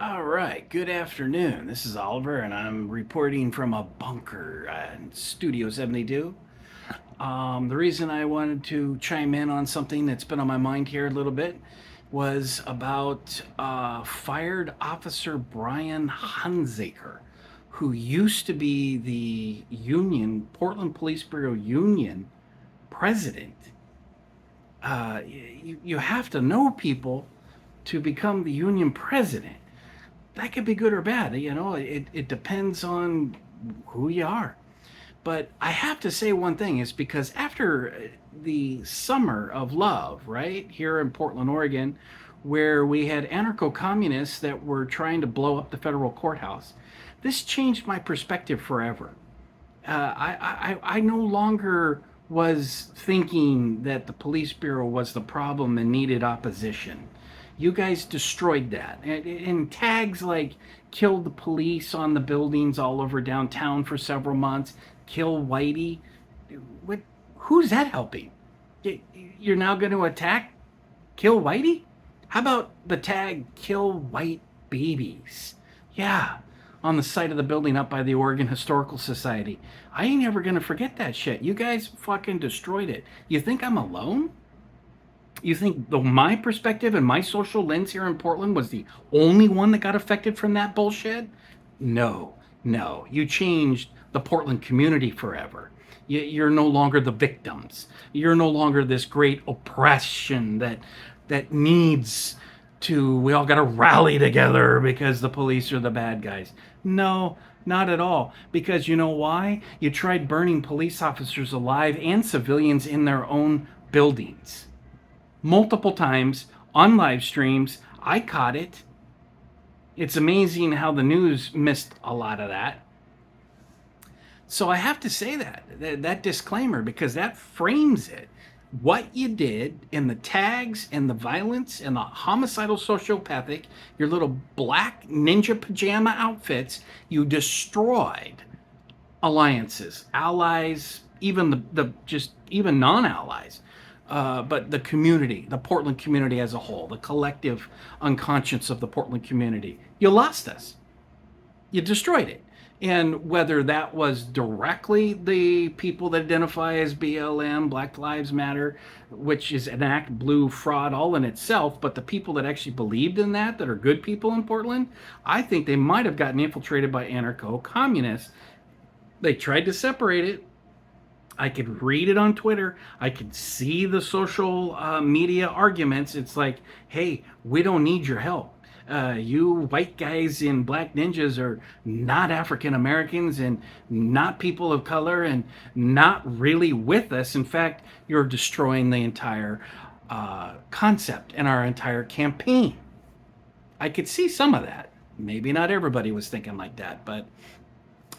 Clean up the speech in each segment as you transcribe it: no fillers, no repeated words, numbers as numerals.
All right, good afternoon. This is Oliver, and I'm reporting from a bunker in Studio 72. The reason I wanted to chime in on something that's been on my mind here a little bit was about fired Officer Brian Hunzeker, who used to be the union, Portland Police Bureau union president. You have to know people to become the union president. That could be good or bad. It depends on who you are. But I have to say one thing is because after the summer of love, right, here in Portland, Oregon, where we had anarcho communists that were trying to blow up the federal courthouse, this changed my perspective forever. I no longer was thinking that the police bureau was the problem and needed opposition. You guys destroyed that. And tags like kill the police on the buildings all over downtown for several months, kill Whitey. What, who's that helping? You're now going to attack kill Whitey? How about the tag kill white babies? Yeah, on the site of the building up by the Oregon Historical Society. I ain't ever going to forget that shit. You guys fucking destroyed it. You think I'm alone? You think my perspective and my social lens here in Portland was the only one that got affected from that bullshit? No, no. You changed the Portland community forever. You're no longer the victims. You're no longer this great oppression that needs to, we all got to rally together because the police are the bad guys. No, not at all. Because you know why? You tried burning police officers alive and civilians in their own buildings multiple times on live streams. I caught it. It's amazing how the news missed a lot of that. So I have to say that disclaimer, because that frames it. What you did in the tags and the violence and the homicidal sociopathic, your little black ninja pajama outfits, you destroyed alliances, allies, even even non-allies. But the community, the Portland community as a whole, the collective unconscious of the Portland community, you lost us. You destroyed it. And whether that was directly the people that identify as BLM, Black Lives Matter, which is an act blue fraud all in itself, but the people that actually believed in that are good people in Portland, I think they might have gotten infiltrated by anarcho-communists. They tried to separate it. I could read it on Twitter. I could see the social media arguments. It's like, hey, we don't need your help. You white guys in black ninjas are not African Americans and not people of color and not really with us. In fact, you're destroying the entire concept and our entire campaign. I could see some of that. Maybe not everybody was thinking like that, but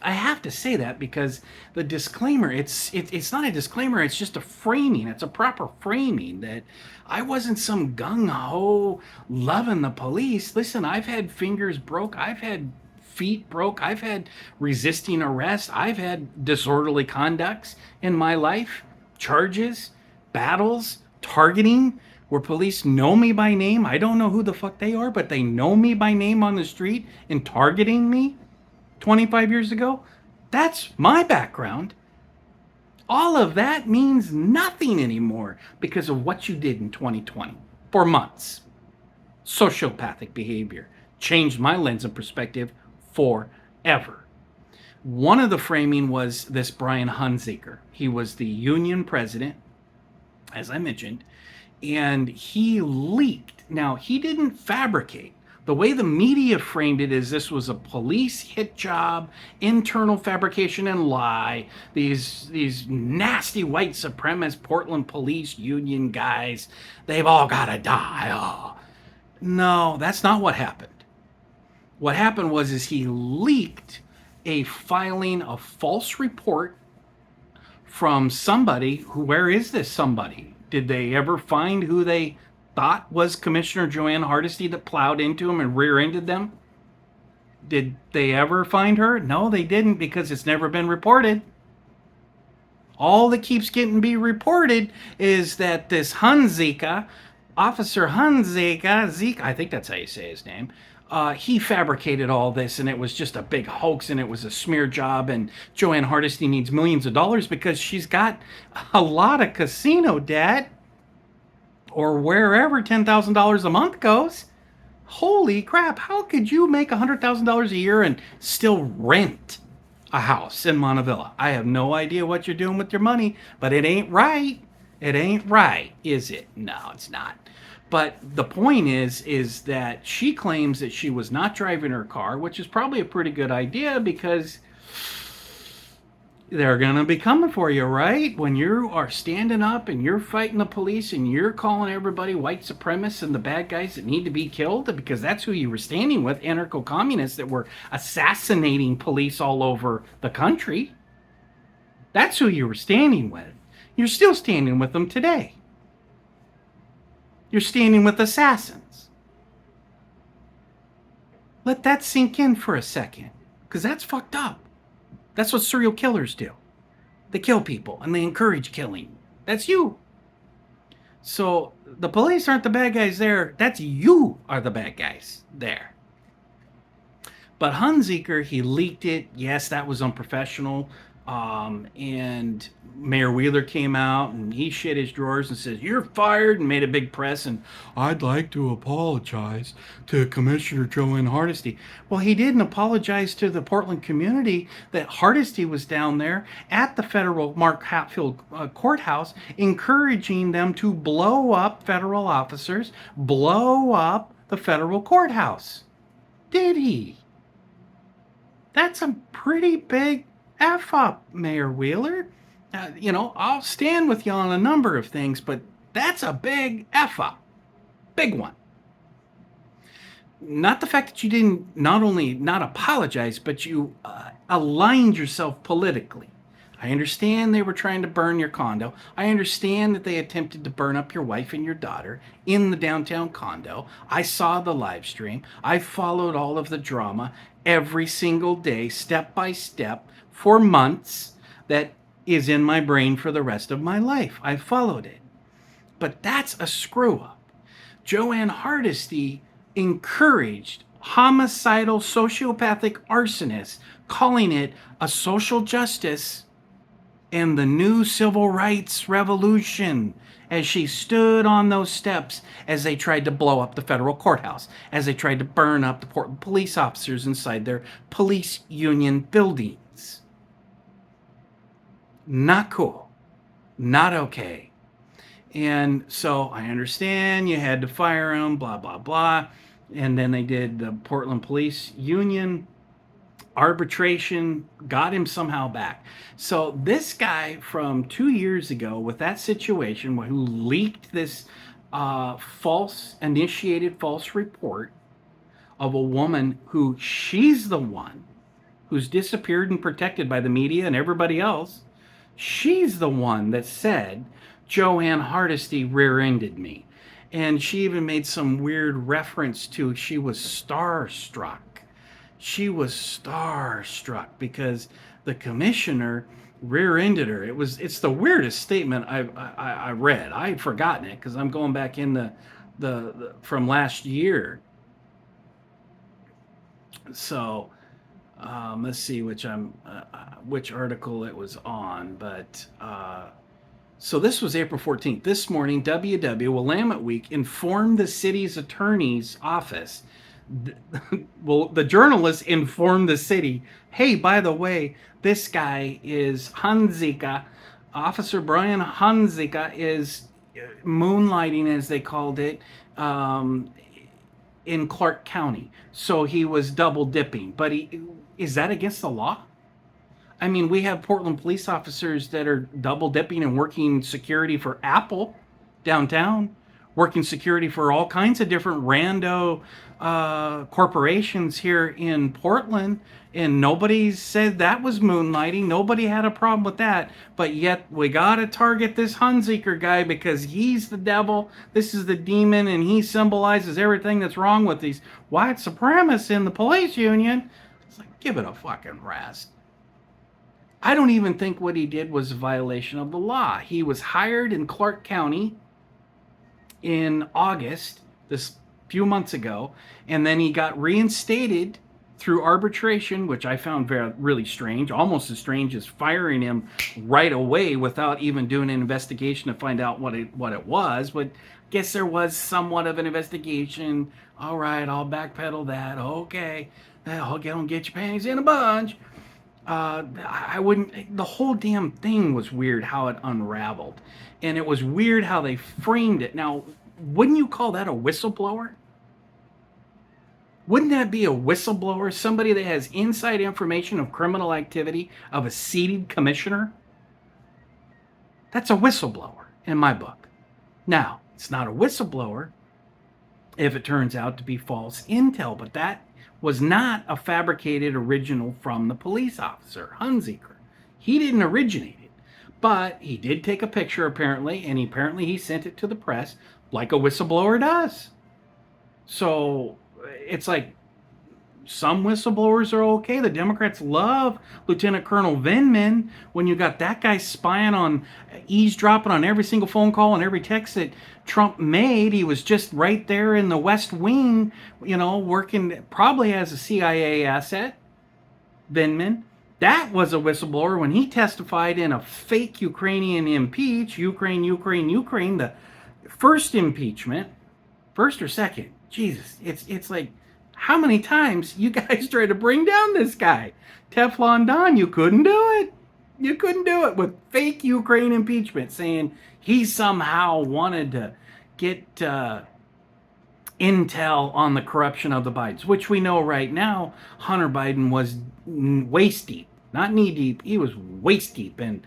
I have to say that because the disclaimer, it's not a disclaimer, it's just a framing. It's a proper framing that I wasn't some gung-ho loving the police. Listen, I've had fingers broke, I've had feet broke, I've had resisting arrest, I've had disorderly conducts in my life, charges, battles, targeting, where police know me by name. I don't know who the fuck they are, but they know me by name on the street and targeting me 25 years ago. That's my background. All of that means nothing anymore because of what you did in 2020 for months. Sociopathic behavior changed my lens and perspective forever. One of the framing was this Brian Hunzeker. He was the union president, as I mentioned, and he leaked. Now, he didn't fabricate. The way the media framed it is this was a police hit job, internal fabrication and lie. These nasty white supremacist Portland police union guys, they've all got to die. Oh. No, that's not what happened. What happened was he leaked a filing of false report from somebody. Where is this somebody? Did they ever find who they thought was Commissioner Joanne Hardesty that plowed into them and rear-ended them? Did they ever find her? No, they didn't, because it's never been reported. All that keeps getting be reported is that this Hunzeker Officer Hunzeker, Zeke, I think that's how you say his name. He fabricated all this, and it was just a big hoax, and it was a smear job. And Joanne Hardesty needs millions of dollars because she's got a lot of casino debt, or wherever $10,000 a month goes. Holy crap! How could you make $100,000 a year and still rent a house in Montevilla? I have no idea what you're doing with your money, but it ain't right. It ain't right, is it? No, it's not. But the point is that she claims that she was not driving her car, which is probably a pretty good idea because they're going to be coming for you, right? When you are standing up and you're fighting the police and you're calling everybody white supremacists and the bad guys that need to be killed, because that's who you were standing with, anarcho-communists that were assassinating police all over the country. That's who you were standing with. You're still standing with them today. You're standing with assassins. Let that sink in for a second, because that's fucked up. That's what serial killers do. They kill people and they encourage killing. That's you. So the police aren't the bad guys there. That's you are the bad guys there. But Hunzeker, he leaked it. Yes, that was unprofessional. And Mayor Wheeler came out and he shit his drawers and says, "You're fired," and made a big press. And "I'd like to apologize to Commissioner Joanne Hardesty." Well, he didn't apologize to the Portland community that Hardesty was down there at the federal Mark Hatfield courthouse, encouraging them to blow up federal officers, blow up the federal courthouse. Did he? That's a pretty big F up, Mayor Wheeler. I'll stand with you on a number of things, but that's a big F up. Big one. Not the fact that you didn't not only not apologize, but you aligned yourself politically. I understand they were trying to burn your condo. I understand that they attempted to burn up your wife and your daughter in the downtown condo. I saw the live stream. I followed all of the drama every single day, step by step, for months. That is in my brain for the rest of my life. I followed it. But that's a screw up. Joanne Hardesty encouraged homicidal sociopathic arsonists, calling it a social justice and the new civil rights revolution, as she stood on those steps as they tried to blow up the federal courthouse, as they tried to burn up the Portland police officers inside their police union buildings. Not cool. Not okay. And so I understand you had to fire him, blah, blah, blah. And then they did the Portland Police Union arbitration, got him somehow back. So this guy from 2 years ago with that situation who leaked this initiated false report of a woman who she's the one who's disappeared and protected by the media and everybody else. She's the one that said Joanne Hardesty rear-ended me. And she even made some weird reference to she was starstruck. She was starstruck because the commissioner rear-ended her. It's the weirdest statement I read. I'd forgotten it because I'm going back in the from last year. So let's see which article it was on, but so this was April 14th. This morning, Willamette Week informed the city's attorney's office. Well, the journalists informed the city, hey, by the way, this guy is Hunzeker. Officer Brian Hunzeker is moonlighting, as they called it, in Clark County. So he was double dipping. But is that against the law? I mean, we have Portland police officers that are double dipping and working security for Apple downtown, working security for all kinds of different rando corporations here in Portland, and nobody said that was moonlighting. Nobody had a problem with that, but yet we gotta target this Hunzeker guy because he's the devil, this is the demon, and he symbolizes everything that's wrong with these white supremacists in the police union. It's like, give it a fucking rest. I don't even think what he did was a violation of the law. He was hired in Clark County in August, this few months ago, and then he got reinstated through arbitration, which I found really strange, almost as strange as firing him right away without even doing an investigation to find out what it was. But guess there was somewhat of an investigation. All right, I'll backpedal that. Okay, I'll get your panties in a bunch. I wouldn't. The whole damn thing was weird how it unraveled, and it was weird how they framed it. Now, wouldn't you call that a whistleblower? Wouldn't that be a whistleblower? Somebody that has inside information of criminal activity of a seated commissioner? That's a whistleblower in my book. Now, it's not a whistleblower if it turns out to be false intel, but that was not a fabricated original from the police officer, Hunzeker. He didn't originate it, but he did take a picture apparently, and apparently he sent it to the press like a whistleblower does. So it's like some whistleblowers are okay. The Democrats love Lieutenant Colonel Vindman when you got that guy spying on, eavesdropping on every single phone call and every text that Trump made. He was just right there in the West Wing, working probably as a CIA asset. Vindman. That was a whistleblower when he testified in a fake Ukrainian Ukraine, the first impeachment, first or second. Jesus, it's like, how many times you guys try to bring down this guy? Teflon Don, you couldn't do it. You couldn't do it with fake Ukraine impeachment, saying he somehow wanted to get intel on the corruption of the Bidens, which we know right now Hunter Biden was waist deep, not knee deep. He was waist deep in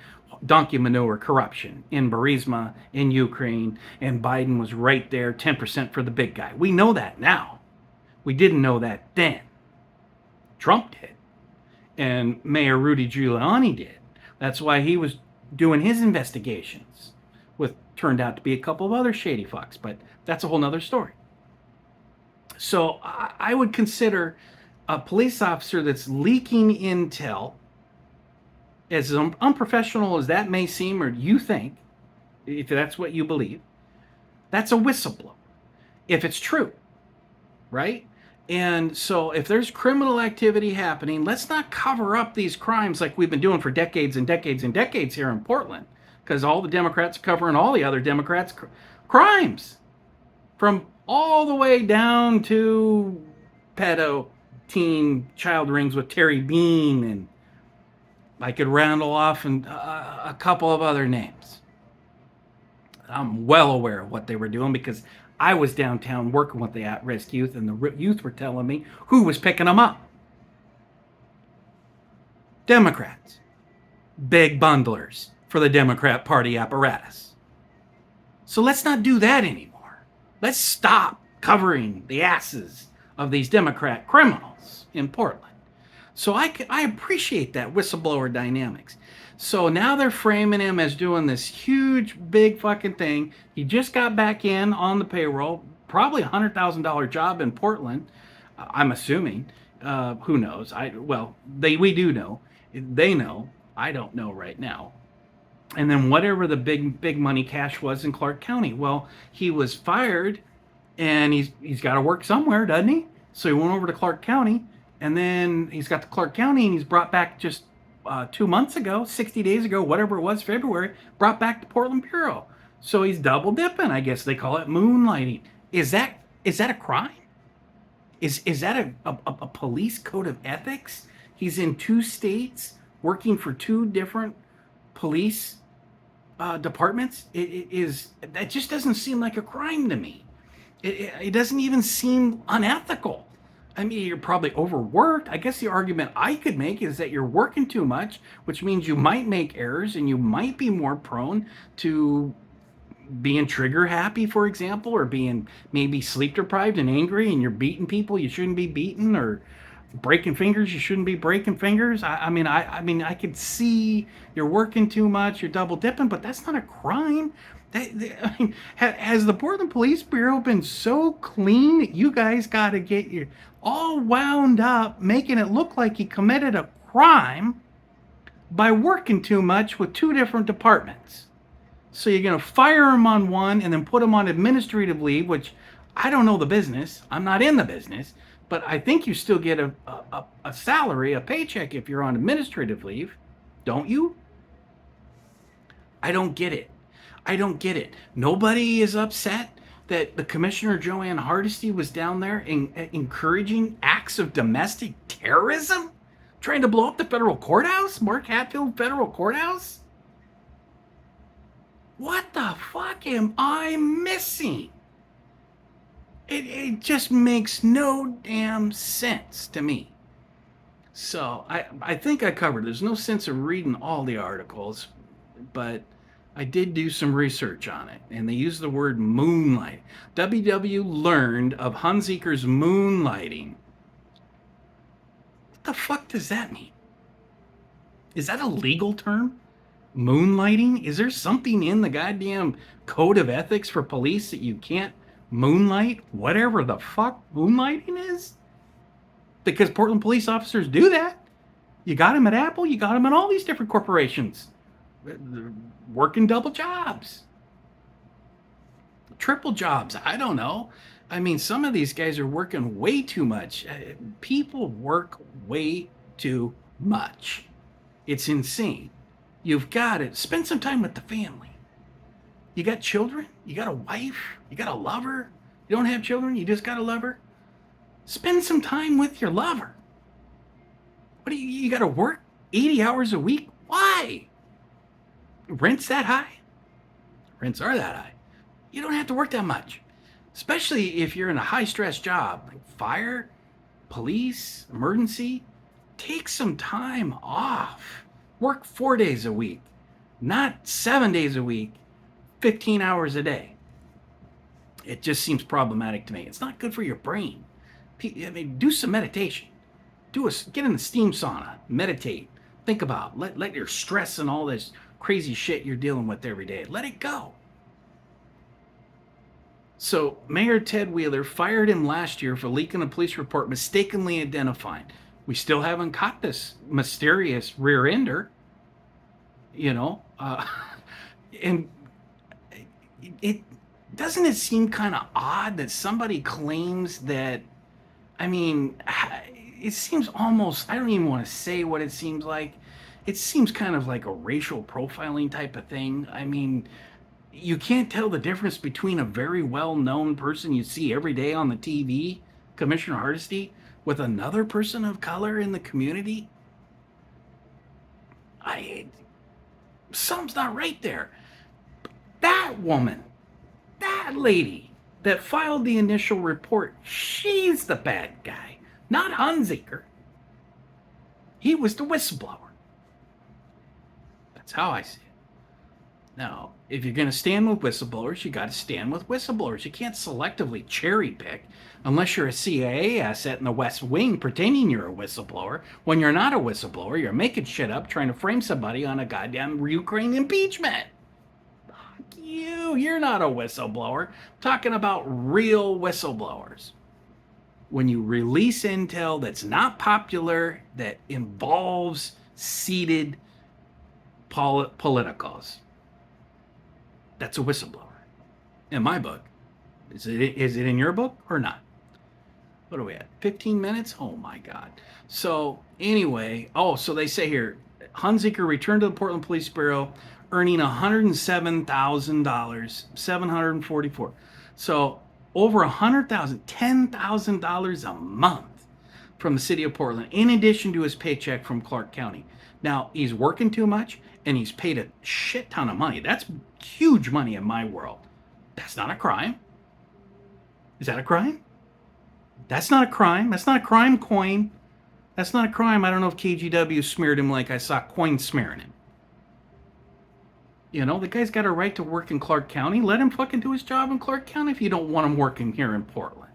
donkey manure corruption in Burisma, in Ukraine, and Biden was right there, 10% for the big guy. We know that now. We didn't know that then. Trump did. And Mayor Rudy Giuliani did. That's why he was doing his investigations with turned out to be a couple of other shady fucks, but that's a whole nother story. So I would consider a police officer that's leaking intel, as unprofessional as that may seem, or you think, if that's what you believe, that's a whistleblower. If it's true, right? And so if there's criminal activity happening, let's not cover up these crimes like we've been doing for decades and decades and decades here in Portland, because all the Democrats are covering all the other Democrats' crimes, from all the way down to pedo, teen, child rings with Terry Bean, and I could rattle off and a couple of other names. I'm well aware of what they were doing because I was downtown working with the at-risk youth, and the youth were telling me who was picking them up. Democrats. Big bundlers for the Democrat Party apparatus. So let's not do that anymore. Let's stop covering the asses of these Democrat criminals in Portland. So I appreciate that whistleblower dynamics. So now they're framing him as doing this huge, big fucking thing. He just got back in on the payroll, probably $100,000 job in Portland. I'm assuming. Who knows? We do know. They know. I don't know right now. And then whatever the big money cash was in Clark County. Well, he was fired, and he's got to work somewhere, doesn't he? So he went over to Clark County, and then he's got to Clark County, and he's brought back just 2 months ago, 60 days ago, whatever it was, February, brought back to Portland Bureau. So he's double dipping. I guess they call it moonlighting. Is that a crime? Is that a police code of ethics? He's in 2 states working for 2 different police departments. That just doesn't seem like a crime to me. It doesn't even seem unethical. I mean, you're probably overworked. I guess the argument I could make is that you're working too much, which means you might make errors and you might be more prone to being trigger happy, for example, or being maybe sleep deprived and angry, and you're beating people you shouldn't be beating, or breaking fingers you shouldn't be breaking fingers. I mean, I could see you're working too much, you're double dipping, but that's not a crime. Has the Portland Police Bureau been so clean that you guys got to get your all wound up, making it look like he committed a crime by working too much with 2 different departments? So you're going to fire him on one and then put him on administrative leave, which I don't know the business. I'm not in the business, but I think you still get a salary, a paycheck if you're on administrative leave, don't you? I don't get it. I don't get it. Nobody is upset that the Commissioner Joanne Hardesty was down there encouraging acts of domestic terrorism, trying to blow up the federal courthouse, Mark Hatfield Federal Courthouse. What the fuck am I missing? It just makes no damn sense to me. So I think I covered. There's no sense of reading all the articles, but I did do some research on it, and they use the word moonlight. WW learned of Hunzeker's moonlighting. What the fuck does that mean? Is that a legal term? Moonlighting? Is there something in the goddamn code of ethics for police that you can't moonlight? Whatever the fuck moonlighting is? Because Portland police officers do that. You got them at Apple, you got them at all these different corporations. Working double jobs. Triple jobs, I don't know. I mean, some of these guys are working way too much. People work way too much. It's insane. You've got to spend some time with the family. You got children? You got a wife? You got a lover? You don't have children? You just got a lover? Spend some time with your lover. What do you got to work 80 hours a week? Why? Rent's that high? Rents are that high. You don't have to work that much, especially if you're in a high-stress job like fire, police, emergency. Take some time off. Work 4 days a week, not 7 days a week, 15 hours a day. It just seems problematic to me. It's not good for your brain. I mean, do some meditation. Get in the steam sauna, meditate, think about, let your stress and all this crazy shit you're dealing with every day, let it go. So Mayor Ted Wheeler fired him last year for leaking a police report mistakenly identifying. We still haven't caught this mysterious rear ender, and it doesn't it seem kind of odd that somebody claims that, I mean, it seems almost, I don't even want to say what it seems like. It seems kind of like a racial profiling type of thing. I mean, you can't tell the difference between a very well-known person you see every day on the TV, Commissioner Hardesty, with another person of color in the community. Something's not right there. That woman, that lady that filed the initial report, she's the bad guy, not Hunzeker. He was the whistleblower. That's how I see it. Now, if you're going to stand with whistleblowers, you got to stand with whistleblowers. You can't selectively cherry pick unless you're a CIA asset in the West Wing pretending you're a whistleblower. When you're not a whistleblower, you're making shit up trying to frame somebody on a goddamn Ukraine impeachment. Fuck you. You're not a whistleblower. I'm talking about real whistleblowers. When you release intel that's not popular, that involves seated politicals, that's a whistleblower. In my book. Is it in your book or not? What are we at? 15 minutes? Oh my God. So anyway, so they say here, Hunzeker returned to the Portland Police Bureau earning $107,000, $744. So over $100,000, $10,000 a month from the city of Portland, in addition to his paycheck from Clark County. Now, he's working too much, and he's paid a shit ton of money. That's huge money in my world. That's not a crime. Is that a crime? That's not a crime. That's not a crime coin. That's not a crime. I don't know if KGW smeared him like I saw coin smearing him. The guy's got a right to work in Clark County. Let him fucking do his job in Clark County if you don't want him working here in Portland.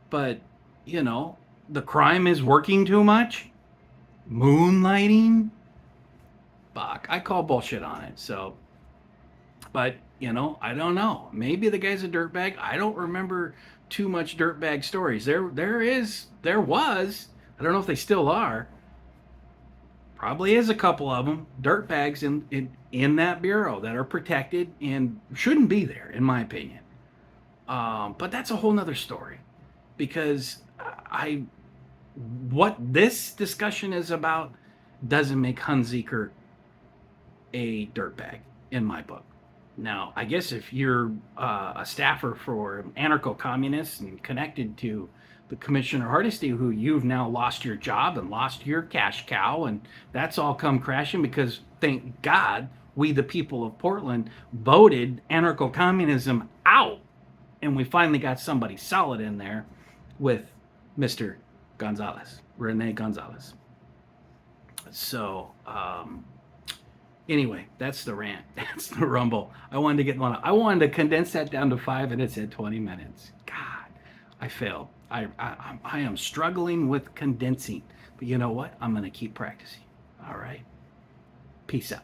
But, the crime is working too much. Moonlighting. Fuck, I call bullshit on it. So, but, I don't know. Maybe the guy's a dirtbag. I don't remember too much dirtbag stories. There was. I don't know if they still are. probably is a couple of them, dirtbags in that bureau that are protected and shouldn't be there, in my opinion. But that's a whole nother story, because I what this discussion is about doesn't make Hunzeker a dirtbag in my book. Now, I guess if you're a staffer for anarcho-communists and connected to the Commissioner Hardesty, who you've now lost your job and lost your cash cow, and that's all come crashing because, thank God, we the people of Portland voted anarcho-communism out, and we finally got somebody solid in there with Mr. Gonzalez, Rene Gonzalez. So, anyway, that's the rant. That's the rumble. I wanted to condense that down to 5, and it's at 20 minutes. God, I failed. I am struggling with condensing. But you know what? I'm going to keep practicing. All right. Peace out.